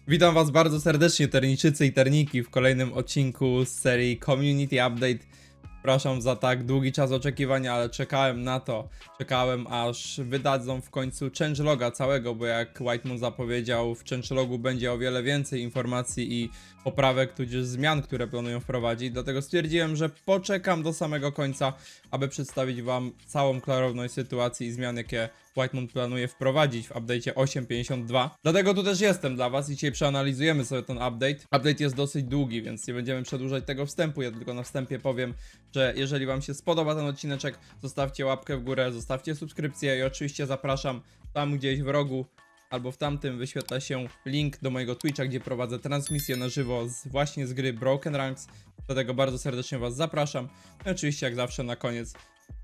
Witam was bardzo serdecznie, terniczycy i terniki, w kolejnym odcinku z serii Community Update. Przepraszam za tak długi czas oczekiwania, ale czekałem na to. Czekałem aż wydadzą w końcu changeloga całego, bo jak Whitemoon zapowiedział, w changelogu będzie o wiele więcej informacji i poprawek, tudzież zmian, które planują wprowadzić. Dlatego stwierdziłem, że poczekam do samego końca, aby przedstawić wam całą klarowność sytuacji i zmian, jakie Whitemoon planuje wprowadzić w update'cie 8.52. Dlatego tu też jestem dla was i dzisiaj przeanalizujemy sobie ten update. Update jest dosyć długi, więc nie będziemy przedłużać tego wstępu. Ja tylko na wstępie powiem, że jeżeli wam się spodoba ten odcineczek, zostawcie łapkę w górę, zostawcie subskrypcję i oczywiście zapraszam tam gdzieś w rogu albo w tamtym wyświetla się link do mojego Twitcha, gdzie prowadzę transmisję na żywo właśnie z gry Broken Ranks. Dlatego bardzo serdecznie was zapraszam. No i oczywiście jak zawsze na koniec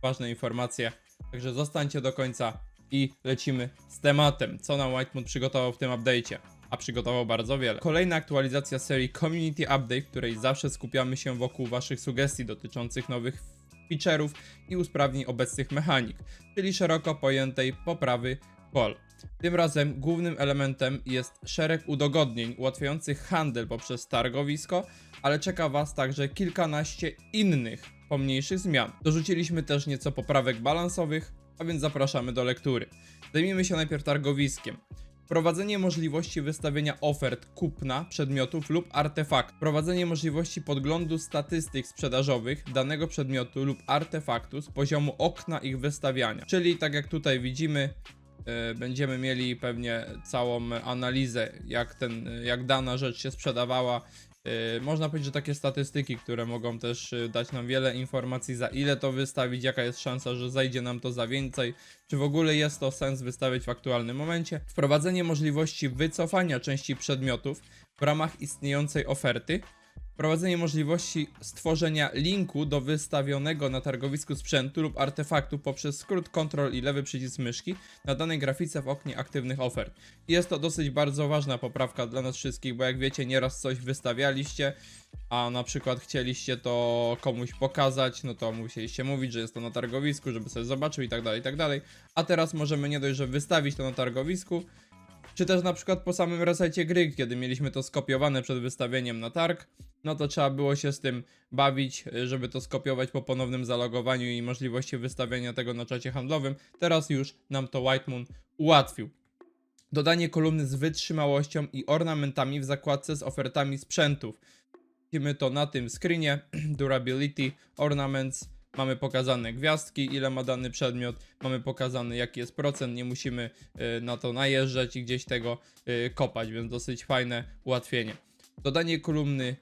ważne informacje. Także zostańcie do końca i lecimy z tematem, co nam Whitemoon przygotował w tym update'cie. A przygotował bardzo wiele. Kolejna aktualizacja serii Community Update, w której zawsze skupiamy się wokół waszych sugestii dotyczących nowych feature'ów i usprawnień obecnych mechanik, czyli szeroko pojętej poprawy call. Tym razem głównym elementem jest szereg udogodnień ułatwiających handel poprzez targowisko, ale czeka was także kilkanaście innych pomniejszych zmian. Dorzuciliśmy też nieco poprawek balansowych, a więc zapraszamy do lektury. Zajmijmy się najpierw targowiskiem. Wprowadzenie możliwości wystawienia ofert kupna przedmiotów lub artefakt. Wprowadzenie możliwości podglądu statystyk sprzedażowych danego przedmiotu lub artefaktu z poziomu okna ich wystawiania. Czyli tak jak tutaj widzimy, będziemy mieli pewnie całą analizę, jak dana rzecz się sprzedawała. Można powiedzieć, że takie statystyki, które mogą też dać nam wiele informacji, za ile to wystawić, jaka jest szansa, że zajdzie nam to za więcej, czy w ogóle jest to sens wystawiać w aktualnym momencie. Wprowadzenie możliwości wycofania części przedmiotów w ramach istniejącej oferty. Wprowadzenie możliwości stworzenia linku do wystawionego na targowisku sprzętu lub artefaktu poprzez skrót Ctrl i lewy przycisk myszki na danej grafice w oknie aktywnych ofert. Jest to dosyć bardzo ważna poprawka dla nas wszystkich, bo jak wiecie, nieraz coś wystawialiście, a na przykład chcieliście to komuś pokazać, no to musieliście mówić, że jest to na targowisku, żeby sobie zobaczył i tak dalej, a teraz możemy nie dość, że wystawić to na targowisku, czy też na przykład po samym resecie gry, kiedy mieliśmy to skopiowane przed wystawieniem na targ, no to trzeba było się z tym bawić, żeby to skopiować po ponownym zalogowaniu i możliwości wystawienia tego na czacie handlowym. Teraz już nam to Whitemoon ułatwił. Dodanie kolumny z wytrzymałością i ornamentami w zakładce z ofertami sprzętów. Widzimy to na tym screenie. Durability, Ornaments. Mamy pokazane gwiazdki, ile ma dany przedmiot, mamy pokazany jaki jest procent, nie musimy na to najeżdżać i gdzieś tego kopać, więc dosyć fajne ułatwienie. Dodanie kolumny,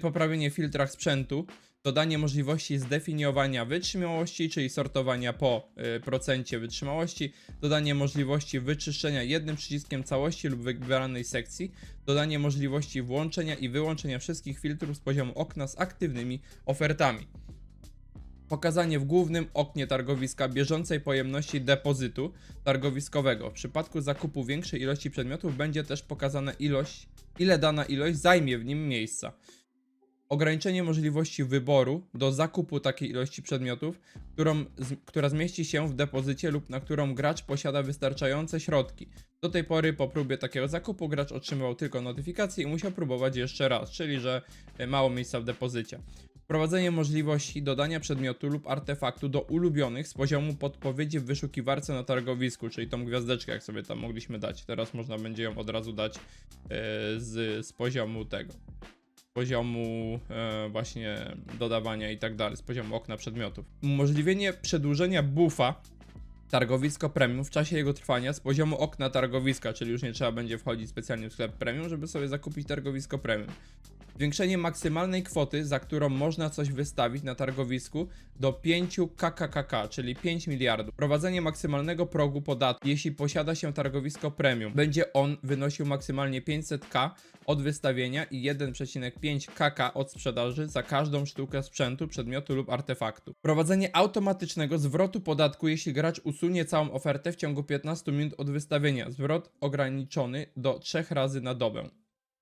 poprawienie w filtrach sprzętu, dodanie możliwości zdefiniowania wytrzymałości, czyli sortowania po procencie wytrzymałości, dodanie możliwości wyczyszczenia jednym przyciskiem całości lub wybranej sekcji, dodanie możliwości włączenia i wyłączenia wszystkich filtrów z poziomu okna z aktywnymi ofertami. Pokazanie w głównym oknie targowiska bieżącej pojemności depozytu targowiskowego. W przypadku zakupu większej ilości przedmiotów będzie też pokazana ile dana ilość zajmie w nim miejsca. Ograniczenie możliwości wyboru do zakupu takiej ilości przedmiotów, która zmieści się w depozycie lub na którą gracz posiada wystarczające środki. Do tej pory po próbie takiego zakupu gracz otrzymywał tylko notyfikację i musiał próbować jeszcze raz, czyli że mało miejsca w depozycie. Wprowadzenie możliwości dodania przedmiotu lub artefaktu do ulubionych z poziomu podpowiedzi w wyszukiwarce na targowisku, czyli tą gwiazdeczkę jak sobie tam mogliśmy dać. Teraz można będzie ją od razu dać z poziomu tego. Poziomu właśnie dodawania i tak dalej, z poziomu okna przedmiotów. Umożliwienie przedłużenia buffa targowisko premium w czasie jego trwania z poziomu okna targowiska, czyli już nie trzeba będzie wchodzić specjalnie w sklep premium, żeby sobie zakupić targowisko premium. Zwiększenie maksymalnej kwoty, za którą można coś wystawić na targowisku do 5 KKKK, czyli 5 miliardów. Wprowadzenie maksymalnego progu podatku, jeśli posiada się targowisko premium. Będzie on wynosił maksymalnie 500k od wystawienia i 1,5 KK od sprzedaży za każdą sztukę sprzętu, przedmiotu lub artefaktu. Wprowadzenie automatycznego zwrotu podatku, jeśli gracz usunie całą ofertę w ciągu 15 minut od wystawienia. Zwrot ograniczony do 3 razy na dobę.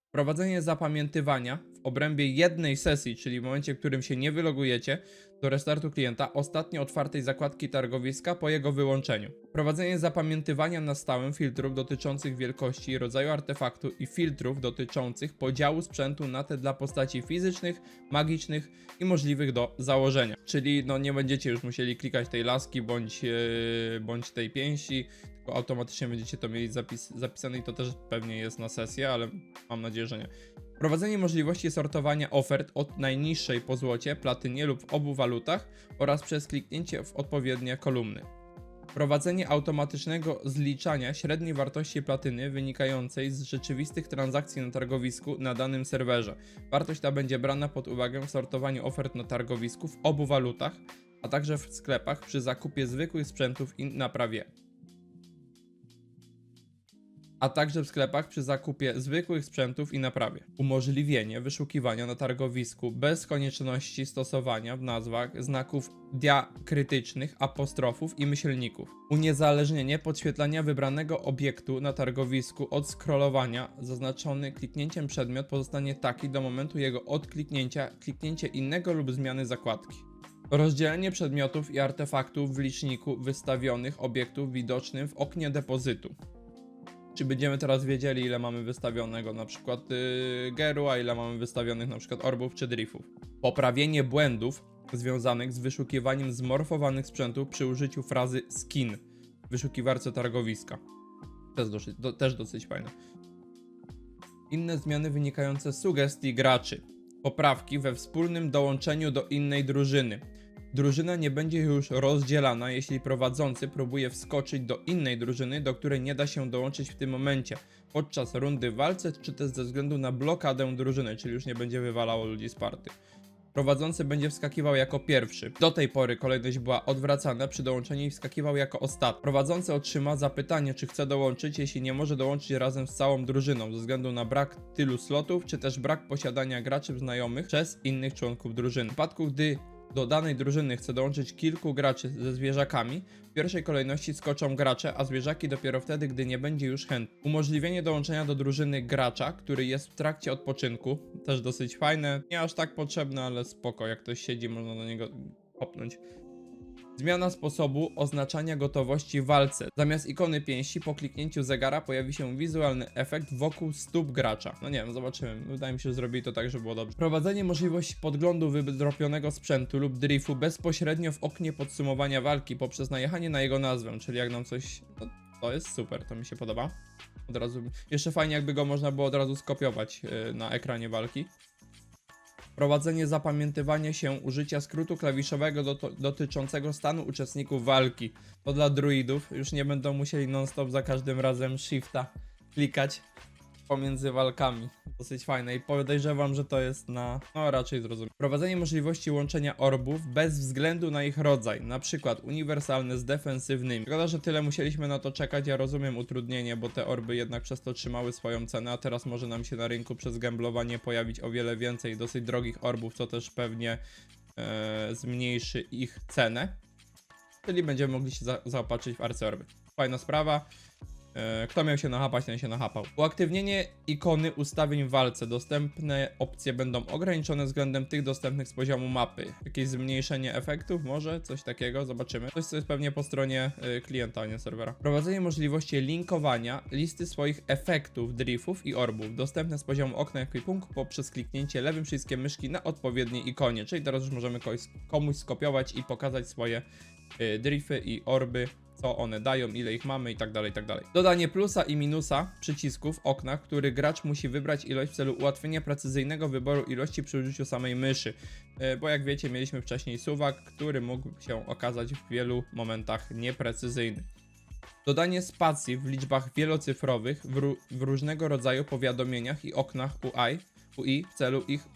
Wprowadzenie zapamiętywania w obrębie jednej sesji, czyli w momencie, w którym się nie wylogujecie do restartu klienta ostatnio otwartej zakładki targowiska po jego wyłączeniu. Wprowadzenie zapamiętywania na stałe filtrów dotyczących wielkości i rodzaju artefaktu i filtrów dotyczących podziału sprzętu na te dla postaci fizycznych, magicznych i możliwych do założenia. Czyli no nie będziecie już musieli klikać tej laski bądź tej pięści, tylko automatycznie będziecie to mieli zapisane i to też pewnie jest na sesję, ale mam nadzieję, że nie. Wprowadzenie możliwości sortowania ofert od najniższej po złocie, platynie lub w obu walutach oraz przez kliknięcie w odpowiednie kolumny. Wprowadzenie automatycznego zliczania średniej wartości platyny wynikającej z rzeczywistych transakcji na targowisku na danym serwerze. Wartość ta będzie brana pod uwagę w sortowaniu ofert na targowisku w obu walutach, a także w sklepach przy zakupie zwykłych sprzętów i naprawie. Umożliwienie wyszukiwania na targowisku bez konieczności stosowania w nazwach znaków diakrytycznych, apostrofów i myślników. Uniezależnienie podświetlania wybranego obiektu na targowisku od scrollowania. Zaznaczony kliknięciem przedmiot pozostanie taki do momentu jego odkliknięcia, kliknięcie innego lub zmiany zakładki. Rozdzielenie przedmiotów i artefaktów w liczniku wystawionych obiektów widocznym w oknie depozytu. Czy będziemy teraz wiedzieli, ile mamy wystawionego na przykład geru, a ile mamy wystawionych na przykład orbów czy driftów. Poprawienie błędów związanych z wyszukiwaniem zmorfowanych sprzętów przy użyciu frazy skin w wyszukiwarce targowiska. Też dosyć fajne. Inne zmiany wynikające z sugestii graczy. Poprawki we wspólnym dołączeniu do innej drużyny. Drużyna nie będzie już rozdzielana, jeśli prowadzący próbuje wskoczyć do innej drużyny, do której nie da się dołączyć w tym momencie, podczas rundy w walce, czy też ze względu na blokadę drużyny, czyli już nie będzie wywalało ludzi z party. Prowadzący będzie wskakiwał jako pierwszy. Do tej pory kolejność była odwracana przy dołączeniu i wskakiwał jako ostatni. Prowadzący otrzyma zapytanie, czy chce dołączyć, jeśli nie może dołączyć razem z całą drużyną, ze względu na brak tylu slotów, czy też brak posiadania graczy znajomych przez innych członków drużyny. W przypadku, gdy do danej drużyny chce dołączyć kilku graczy ze zwierzakami, w pierwszej kolejności skoczą gracze, a zwierzaki dopiero wtedy, gdy nie będzie już chętnych. Umożliwienie dołączenia do drużyny gracza, który jest w trakcie odpoczynku, też dosyć fajne, nie aż tak potrzebne, ale spoko, jak ktoś siedzi, można do niego hopnąć. Zmiana sposobu oznaczania gotowości w walce. Zamiast ikony pięści po kliknięciu zegara pojawi się wizualny efekt wokół stóp gracza. No nie wiem, zobaczymy. Wydaje mi się, że zrobili to tak, żeby było dobrze. Wprowadzenie możliwości podglądu wydropionego sprzętu lub driftu bezpośrednio w oknie podsumowania walki poprzez najechanie na jego nazwę, czyli jak nam coś... No, to jest super, to mi się podoba. Od razu... Jeszcze fajnie, jakby go można było od razu skopiować na ekranie walki. Wprowadzenie zapamiętywania się użycia skrótu klawiszowego dotyczącego stanu uczestników walki. To dla druidów, już nie będą musieli non-stop za każdym razem shifta klikać pomiędzy walkami. Dosyć fajne i podejrzewam, że to jest na... no raczej zrozumiałe. Wprowadzenie możliwości łączenia orbów bez względu na ich rodzaj, na przykład uniwersalne z defensywnymi. Szkoda, że tyle musieliśmy na to czekać, ja rozumiem utrudnienie, bo te orby jednak przez to trzymały swoją cenę, a teraz może nam się na rynku przez gamblowanie pojawić o wiele więcej dosyć drogich orbów, co też pewnie zmniejszy ich cenę. Czyli będziemy mogli się zaopatrzyć w arceorby. Fajna sprawa. Kto miał się nachapać, ten się nachapał. Uaktywnienie ikony ustawień w walce. Dostępne opcje będą ograniczone względem tych dostępnych z poziomu mapy. Jakieś zmniejszenie efektów, może? Coś takiego, zobaczymy. Coś, co jest pewnie po stronie klienta, a nie serwera. Wprowadzenie możliwości linkowania listy swoich efektów, driftów i orbów. Dostępne z poziomu okna ekwipunku poprzez kliknięcie lewym przyciskiem myszki na odpowiedniej ikonie. Czyli teraz już możemy komuś skopiować i pokazać swoje drifty i orby, co one dają, ile ich mamy i tak dalej, i tak dalej. Dodanie plusa i minusa przycisków w oknach, który gracz musi wybrać ilość w celu ułatwienia precyzyjnego wyboru ilości przy użyciu samej myszy. Bo jak wiecie, mieliśmy wcześniej suwak, który mógł się okazać w wielu momentach nieprecyzyjny. Dodanie spacji w liczbach wielocyfrowych w różnego rodzaju powiadomieniach i oknach UI w celu ich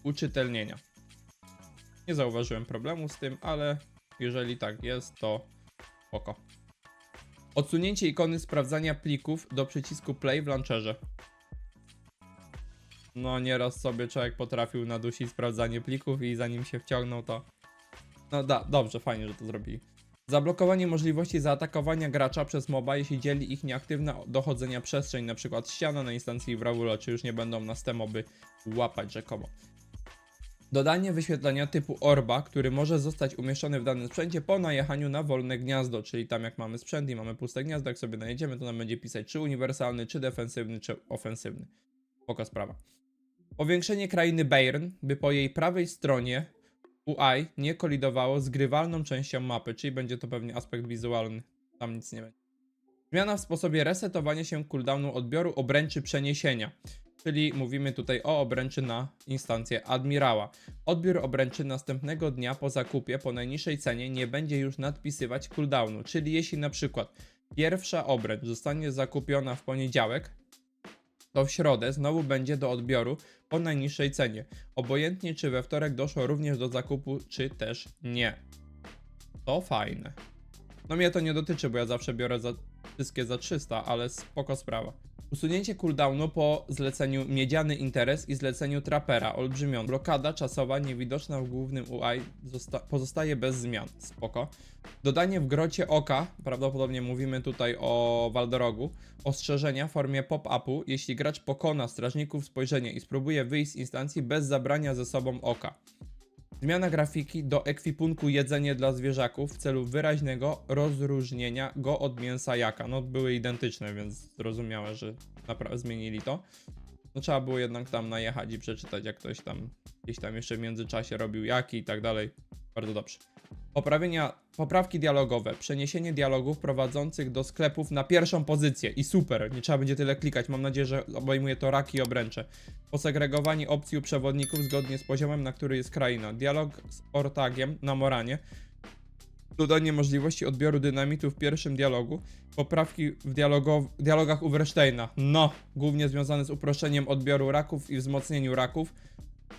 uczytelnienia. Nie zauważyłem problemu z tym, ale jeżeli tak jest, to spoko. Odsunięcie ikony sprawdzania plików do przycisku play w launcherze. No nieraz sobie człowiek potrafił nadusić sprawdzanie plików i zanim się wciągnął to... No dobrze, fajnie, że to zrobili. Zablokowanie możliwości zaatakowania gracza przez moba, jeśli dzieli ich nieaktywna dochodzenia przestrzeń, np. ściana na instancji Brawula, czy już nie będą nas te moby łapać rzekomo. Dodanie wyświetlenia typu orba, który może zostać umieszczony w danym sprzęcie po najechaniu na wolne gniazdo, czyli tam jak mamy sprzęt i mamy puste gniazdo, jak sobie najedziemy, to nam będzie pisać czy uniwersalny, czy defensywny, czy ofensywny. Spoko sprawa. Powiększenie krainy Bayern, by po jej prawej stronie UI nie kolidowało z grywalną częścią mapy, czyli będzie to pewnie aspekt wizualny, tam nic nie będzie. Zmiana w sposobie resetowania się cooldownu odbioru obręczy przeniesienia, czyli mówimy tutaj o obręczy na instancję admirała. Odbiór obręczy następnego dnia po zakupie po najniższej cenie nie będzie już nadpisywać cooldownu, czyli jeśli na przykład pierwsza obręcz zostanie zakupiona w poniedziałek, to w środę znowu będzie do odbioru po najniższej cenie. Obojętnie czy we wtorek doszło również do zakupu, czy też nie. To fajne. No mnie to nie dotyczy, bo ja zawsze biorę wszystkie za 300, ale spoko sprawa. Usunięcie cooldownu po zleceniu Miedziany Interes i zleceniu Trapera, olbrzymią. Blokada czasowa niewidoczna w głównym UI pozostaje bez zmian, spoko. Dodanie w grocie oka, prawdopodobnie mówimy tutaj o Waldorogu, ostrzeżenia w formie pop-upu, jeśli gracz pokona strażników spojrzenia i spróbuje wyjść z instancji bez zabrania ze sobą oka. Zmiana grafiki do ekwipunku jedzenie dla zwierzaków w celu wyraźnego rozróżnienia go od mięsa jaka. No były identyczne, więc zrozumiałe, że naprawdę zmienili to. No trzeba było jednak tam najechać i przeczytać, jak ktoś tam gdzieś tam jeszcze w międzyczasie robił jaki i tak dalej. Bardzo dobrze. Poprawki dialogowe. Przeniesienie dialogów prowadzących do sklepów na pierwszą pozycję. I super, nie trzeba będzie tyle klikać. Mam nadzieję, że obejmuje to raki i obręcze. Posegregowanie opcji u przewodników zgodnie z poziomem, na który jest kraina. Dialog z ortagiem na Moranie. Dodanie możliwości odbioru dynamitu w pierwszym dialogu. Poprawki w dialogach u Wresztejna. No, głównie związane z uproszczeniem odbioru raków i wzmocnieniu raków.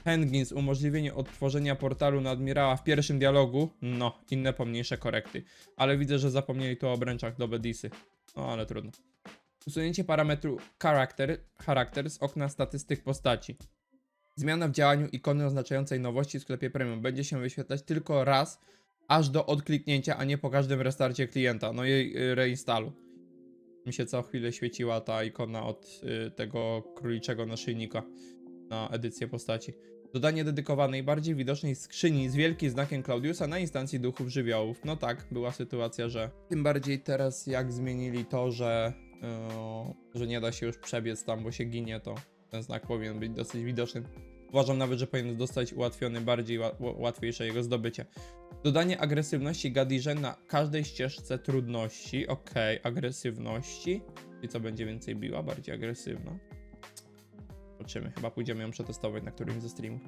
Handgins, umożliwienie odtworzenia portalu na admirała w pierwszym dialogu. No, inne pomniejsze korekty. Ale widzę, że zapomnieli tu o obręczach do Bedisy. No, ale trudno. Usunięcie parametru charakter z okna statystyk postaci. Zmiana w działaniu ikony oznaczającej nowości w sklepie premium będzie się wyświetlać tylko raz, aż do odkliknięcia, a nie po każdym restarcie klienta. No i reinstalu. Mi się co chwilę świeciła ta ikona od tego króliczego naszyjnika na edycję postaci. Dodanie dedykowanej, bardziej widocznej skrzyni z wielkim znakiem Claudiusa na instancji duchów żywiołów. No tak, była sytuacja, że tym bardziej teraz jak zmienili to, że nie da się już przebiec tam, bo się ginie, to ten znak powinien być dosyć widoczny. Uważam nawet, że powinien zostać ułatwiony, bardziej łatwiejsze jego zdobycie. Dodanie agresywności Gadirze na każdej ścieżce trudności. Okej, agresywności. I co będzie więcej biła? Bardziej agresywna. Zobaczymy, chyba pójdziemy ją przetestować na którymś ze streamów.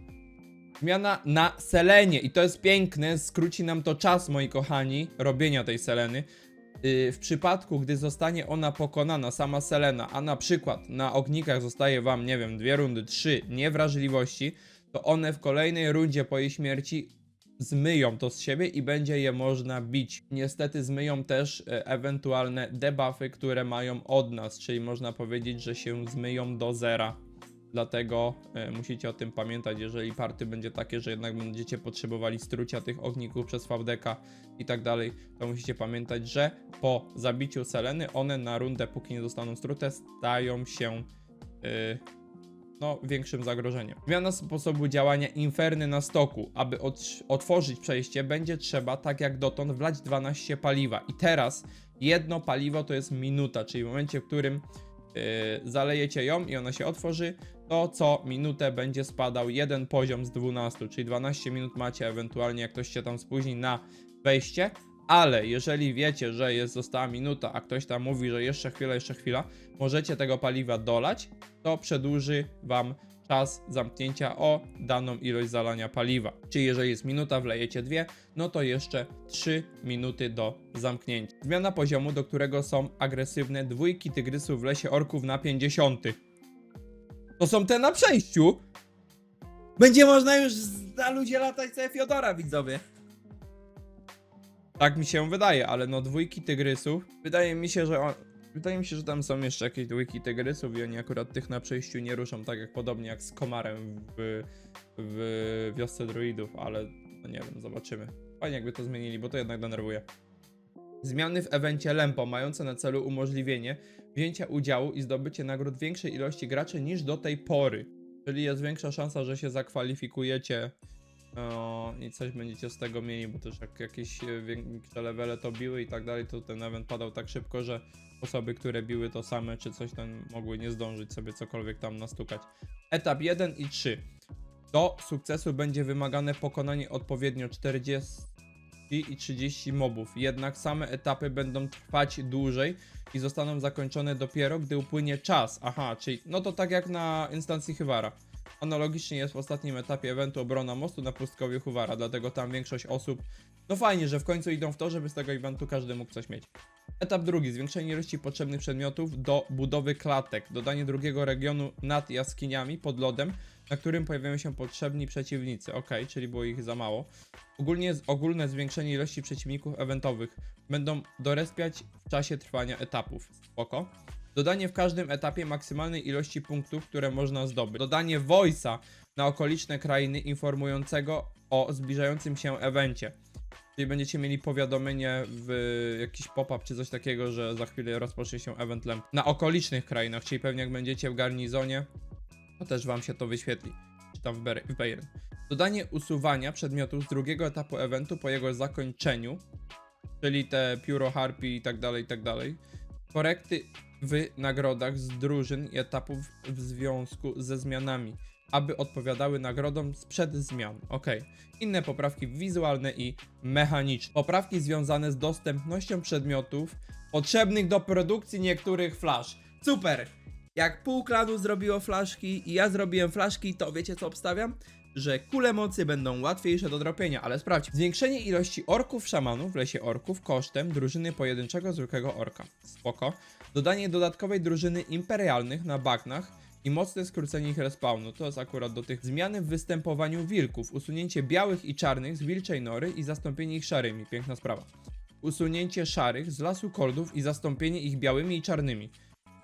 Zmiana na Selenie i to jest piękne, skróci nam to czas, moi kochani, robienia tej Seleny. W przypadku, gdy zostanie ona pokonana, sama Selena, a na przykład na ognikach zostaje wam, nie wiem, 2 rundy, 3 niewrażliwości, to one w kolejnej rundzie po jej śmierci zmyją to z siebie i będzie je można bić. Niestety zmyją też ewentualne debuffy, które mają od nas, czyli można powiedzieć, że się zmyją do zera. Dlatego musicie o tym pamiętać, jeżeli party będzie takie, że jednak będziecie potrzebowali strucia tych ogników przez VDK i tak dalej, to musicie pamiętać, że po zabiciu Seleny one na rundę, póki nie zostaną strute, stają się większym zagrożeniem. Zmiana sposobu działania Inferny na stoku. Aby otworzyć przejście, będzie trzeba, tak jak dotąd, wlać 12 paliwa. I teraz jedno paliwo to jest minuta, czyli w momencie, w którym zalejecie ją i ona się otworzy, to co minutę będzie spadał jeden poziom z 12, czyli 12 minut macie ewentualnie, jak ktoś się tam spóźni, na wejście, ale jeżeli wiecie, że została minuta, a ktoś tam mówi, że jeszcze chwila, możecie tego paliwa dolać, to przedłuży wam czas zamknięcia o daną ilość zalania paliwa. Czyli jeżeli jest minuta, wlejecie 2, no to jeszcze 3 minuty do zamknięcia. Zmiana poziomu, do którego są agresywne dwójki tygrysów w lesie orków na 50. To są te na przejściu. Będzie można już na ludzie latać sobie Fiodora, widzowie. Tak mi się wydaje, ale no dwójki tygrysów. Wydaje mi się, że tam są jeszcze jakieś dwójki tygrysów i oni akurat tych na przejściu nie ruszą, tak jak podobnie jak z komarem w wiosce druidów, ale no nie wiem, zobaczymy. Fajnie jakby to zmienili, bo to jednak denerwuje. Zmiany w evencie Lempo mające na celu umożliwienie wzięcia udziału i zdobycie nagród większej ilości graczy niż do tej pory. Czyli jest większa szansa, że się zakwalifikujecie i coś będziecie z tego mieli, bo też jak jakieś większe levele to biły i tak dalej, to ten event padał tak szybko, że osoby, które biły to same czy coś tam mogły nie zdążyć sobie cokolwiek tam nastukać. Etap 1 i 3. Do sukcesu będzie wymagane pokonanie odpowiednio 40 i 30 mobów, jednak same etapy będą trwać dłużej i zostaną zakończone dopiero, gdy upłynie czas. Aha, czyli no to tak jak na instancji Hywara. Analogicznie jest w ostatnim etapie eventu obrona mostu na pustkowiu Hywara, dlatego tam większość osób, no fajnie, że w końcu idą w to, żeby z tego eventu każdy mógł coś mieć. Etap drugi, zwiększenie ilości potrzebnych przedmiotów do budowy klatek, dodanie drugiego regionu nad jaskiniami pod lodem, na którym pojawiają się potrzebni przeciwnicy. Ok, czyli było ich za mało. Ogólne zwiększenie ilości przeciwników eventowych będą dorespiać w czasie trwania etapów. Spoko. Dodanie w każdym etapie maksymalnej ilości punktów, które można zdobyć. Dodanie voice'a na okoliczne krainy informującego o zbliżającym się evencie. Czyli będziecie mieli powiadomienie w jakiś pop-up czy coś takiego, że za chwilę rozpocznie się event Lemp na okolicznych krainach, czyli pewnie jak będziecie w garnizonie, to też wam się to wyświetli, czy tam w Bayern. Dodanie usuwania przedmiotów z drugiego etapu eventu po jego zakończeniu, czyli te pióro, harpy i tak dalej. Korekty w nagrodach z drużyn i etapów w związku ze zmianami, aby odpowiadały nagrodom sprzed zmian. Ok. Inne poprawki wizualne i mechaniczne. Poprawki związane z dostępnością przedmiotów potrzebnych do produkcji niektórych flash. Super! Jak pół klanu zrobiło flaszki i ja zrobiłem flaszki, to wiecie co obstawiam? Że kule mocy będą łatwiejsze do dropienia, ale sprawdź. Zwiększenie ilości orków szamanów w lesie orków kosztem drużyny pojedynczego zwykłego orka. Spoko. Dodanie dodatkowej drużyny imperialnych na bagnach i mocne skrócenie ich respawnu. To jest akurat do tych. Zmiany w występowaniu wilków. Usunięcie białych i czarnych z wilczej nory i zastąpienie ich szarymi. Piękna sprawa. Usunięcie szarych z lasu koldów i zastąpienie ich białymi i czarnymi.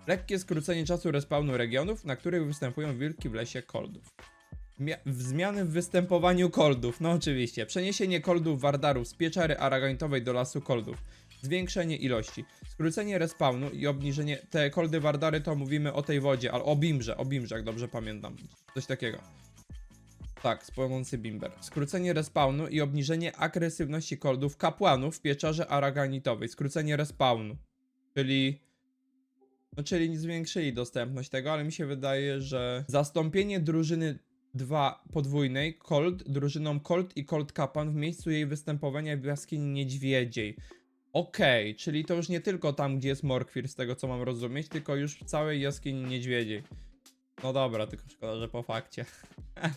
Lekkie skrócenie czasu respawnu regionów, na których występują wilki w lesie koldów. Zmiany w występowaniu koldów, no oczywiście. Przeniesienie koldów wardarów z pieczary aragonitowej do lasu koldów. Zwiększenie ilości. Skrócenie respawnu i obniżenie. Te koldy wardary to mówimy o tej wodzie, ale o bimbrze, jak dobrze pamiętam. Coś takiego. Tak, spłonący bimber. Skrócenie respawnu i obniżenie agresywności koldów kapłanów w pieczarze aragonitowej. Skrócenie respawnu. Czyli nie zwiększyli dostępność tego, ale mi się wydaje, że zastąpienie drużyny 2 podwójnej Cold drużyną Cold i Cold Kapłan w miejscu jej występowania w jaskini niedźwiedziej. Okej, czyli to już nie tylko tam, gdzie jest Morkwir, z tego co mam rozumieć, tylko już w całej jaskini niedźwiedziej. No dobra, tylko szkoda, że po fakcie.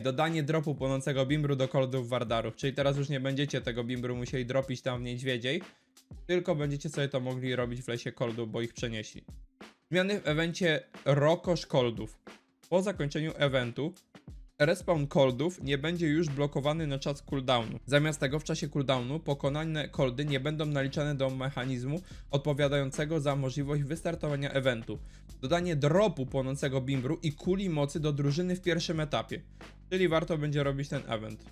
Dodanie dropu płonącego bimbru do Coldów Wardarów, czyli teraz już nie będziecie tego bimbru musieli dropić tam w niedźwiedziej, tylko będziecie sobie to mogli robić w lesie Coldów, bo ich przenieśli. Zmiany w evencie Rokosz Coldów. Po zakończeniu eventu respawn coldów nie będzie już blokowany na czas cooldownu. Zamiast tego w czasie cooldownu pokonane coldy nie będą naliczane do mechanizmu odpowiadającego za możliwość wystartowania eventu. Dodanie dropu płonącego bimbru i kuli mocy do drużyny w pierwszym etapie. Czyli warto będzie robić ten event.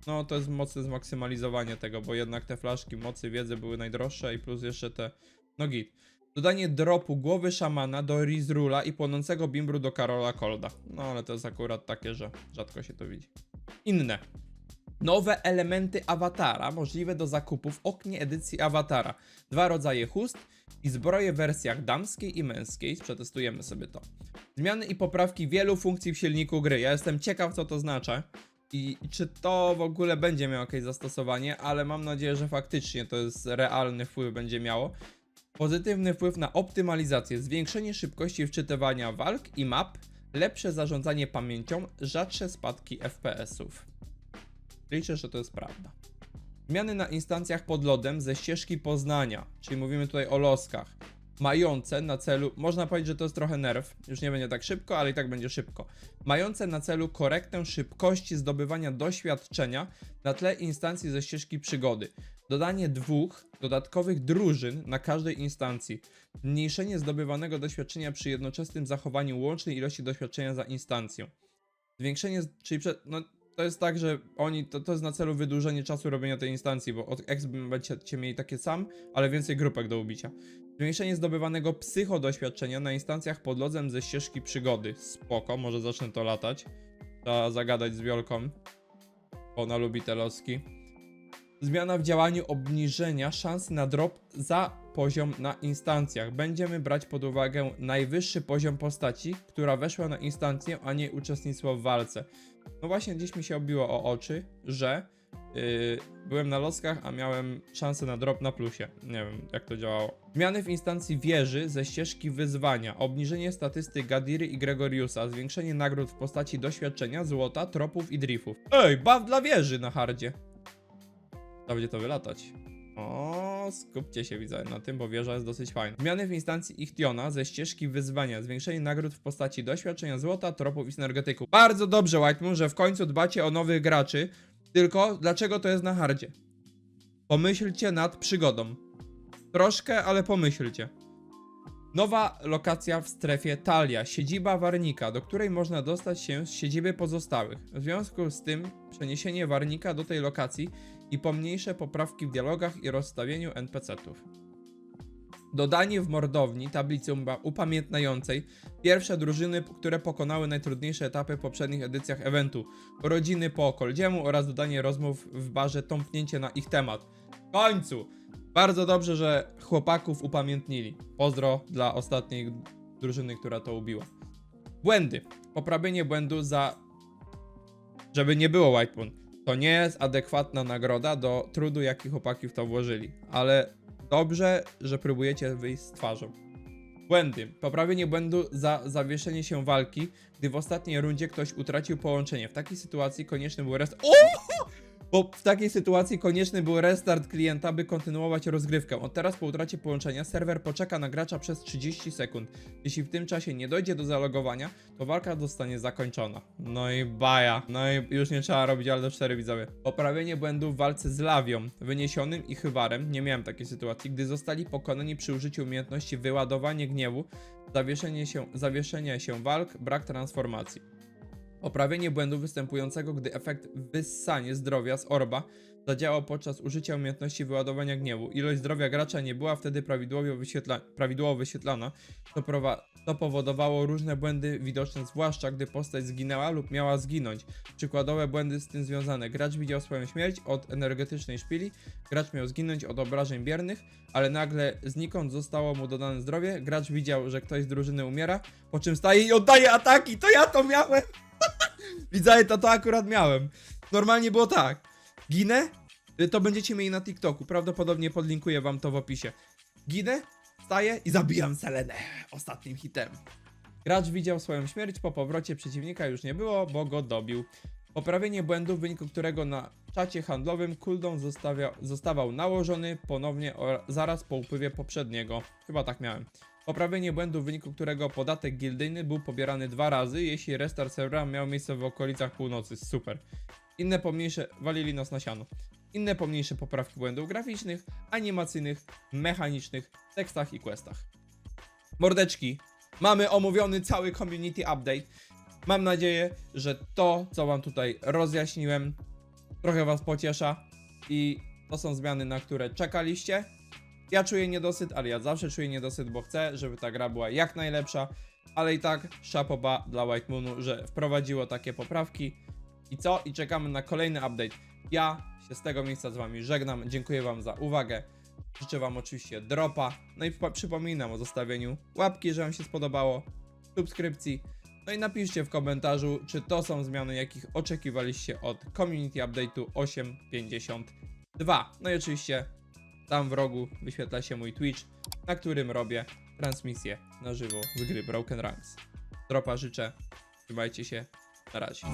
No to jest mocne zmaksymalizowanie tego, bo jednak te flaszki mocy wiedzy były najdroższe i plus jeszcze te no git. Dodanie dropu głowy szamana do Rizrula i płonącego bimbru do Karola Colda. No ale to jest akurat takie, że rzadko się to widzi. Inne. Nowe elementy awatara możliwe do zakupu w oknie edycji awatara. 2 rodzaje chust i zbroje w wersjach damskiej i męskiej. Przetestujemy sobie to. Zmiany i poprawki wielu funkcji w silniku gry. Ja jestem ciekaw co to znaczy. I czy to w ogóle będzie miało jakieś zastosowanie, ale mam nadzieję, że faktycznie to jest realny wpływ będzie miało. Pozytywny wpływ na optymalizację, zwiększenie szybkości wczytywania walk i map, lepsze zarządzanie pamięcią, rzadsze spadki FPS-ów. Liczę, że to jest prawda. Zmiany na instancjach pod lodem ze ścieżki poznania, czyli mówimy tutaj o loskach, mające na celu, można powiedzieć, że to jest trochę nerw, już nie będzie tak szybko, ale i tak będzie szybko, mające na celu korektę szybkości zdobywania doświadczenia na tle instancji ze ścieżki przygody. Dodanie 2 dodatkowych drużyn na każdej instancji. Zmniejszenie zdobywanego doświadczenia przy jednoczesnym zachowaniu łącznej ilości doświadczenia za instancją. Zwiększenie, czyli to jest tak, że to jest na celu wydłużenie czasu robienia tej instancji, bo od exp będziecie mieli takie sam, ale więcej grupek do ubicia. Zwiększenie zdobywanego psychodoświadczenia na instancjach pod lodzem ze ścieżki przygody. Spoko, może zacznę to latać. Trzeba zagadać z Wiolką, bo ona lubi te loski. Zmiana w działaniu obniżenia szansy na drop za poziom na instancjach. Będziemy brać pod uwagę najwyższy poziom postaci, która weszła na instancję, a nie uczestnictwo w walce. No właśnie gdzieś mi się obiło o oczy, że byłem na loskach, a miałem szansę na drop na plusie. Nie wiem jak to działało. Zmiany w instancji wieży ze ścieżki wyzwania. Obniżenie statystyk Gadiry i Gregoriusa. Zwiększenie nagród w postaci doświadczenia, złota, tropów i driftów. Ej, buff dla wieży na hardzie. Trzeba będzie to wylatać. O, skupcie się widzę na tym, bo wieża jest dosyć fajna. Zmiany w instancji Ichtiona ze ścieżki wyzwania. Zwiększenie nagród w postaci doświadczenia, złota, tropów i synergetyków. Bardzo dobrze, White Moon, że w końcu dbacie o nowych graczy. Tylko dlaczego to jest na hardzie? Pomyślcie nad przygodą. Troszkę, ale pomyślcie. Nowa lokacja w strefie Talia, siedziba Warnika, do której można dostać się z siedziby pozostałych. W związku z tym przeniesienie Warnika do tej lokacji i pomniejsze poprawki w dialogach i rozstawieniu NPC-ów. Dodanie w mordowni tablicy upamiętniającej pierwsze drużyny, które pokonały najtrudniejsze etapy w poprzednich edycjach eventu, rodziny po Koldziemu oraz dodanie rozmów w barze, tąpnięcie na ich temat. W końcu! Bardzo dobrze, że chłopaków upamiętnili. Pozdro dla ostatniej drużyny, która to ubiła. Błędy. Poprawienie błędu za... Żeby nie było White Moon. To nie jest adekwatna nagroda do trudu, jaki chłopaki w to włożyli. Ale dobrze, że próbujecie wyjść z twarzą. Błędy. Poprawienie błędu za zawieszenie się walki, gdy w ostatniej rundzie ktoś utracił połączenie. W takiej sytuacji konieczny był Bo w takiej sytuacji konieczny był restart klienta, by kontynuować rozgrywkę. Od teraz po utracie połączenia serwer poczeka na gracza przez 30 sekund. Jeśli w tym czasie nie dojdzie do zalogowania, to walka zostanie zakończona. No i baja. No i już nie trzeba robić Aldo 4, widzowie. Poprawienie błędu w walce z Lawią, Wyniesionym i Chywarem. Nie miałem takiej sytuacji, gdy zostali pokonani przy użyciu umiejętności wyładowanie gniewu, zawieszenie się walk, brak transformacji. Poprawienie błędu występującego, gdy efekt wyssanie zdrowia z orba zadziałał podczas użycia umiejętności wyładowania gniewu. Ilość zdrowia gracza nie była wtedy prawidłowo wyświetlana, to powodowało różne błędy widoczne, zwłaszcza gdy postać zginęła lub miała zginąć. Przykładowe błędy z tym związane. Gracz widział swoją śmierć od energetycznej szpili, gracz miał zginąć od obrażeń biernych, ale nagle znikąd zostało mu dodane zdrowie, gracz widział, że ktoś z drużyny umiera, po czym staje i oddaje ataki. To ja to miałem! Widzę, to akurat miałem. Normalnie było tak. Ginę, to będziecie mieli na TikToku. Prawdopodobnie podlinkuję wam to w opisie. Ginę, wstaję i zabijam Selenę ostatnim hitem. Gracz widział swoją śmierć, po powrocie przeciwnika już nie było, bo go dobił. Poprawienie błędu, w wyniku którego na czacie handlowym cooldown zostawał nałożony ponownie zaraz po upływie poprzedniego. Chyba tak miałem. Poprawienie błędu, w wyniku którego podatek gildyjny był pobierany 2 razy, jeśli restart serwera miał miejsce w okolicach północy. Super. Inne pomniejsze... Walili nas na siano. Inne pomniejsze poprawki błędów graficznych, animacyjnych, mechanicznych, tekstach i questach. Mordeczki, mamy omówiony cały community update. Mam nadzieję, że to, co wam tutaj rozjaśniłem, trochę was pociesza i to są zmiany, na które czekaliście. Ja czuję niedosyt, ale ja zawsze czuję niedosyt, bo chcę, żeby ta gra była jak najlepsza, ale i tak szapoba dla White Moonu, że wprowadziło takie poprawki. I co? I czekamy na kolejny update. Ja się z tego miejsca z wami żegnam, dziękuję wam za uwagę, życzę wam oczywiście dropa, no i przypominam o zostawieniu łapki, że wam się spodobało, subskrypcji, no i napiszcie w komentarzu, czy to są zmiany, jakich oczekiwaliście od Community Update'u 8.52. No i oczywiście tam w rogu wyświetla się mój Twitch, na którym robię transmisję na żywo z gry Broken Ranks. Dropa życzę, trzymajcie się, na razie.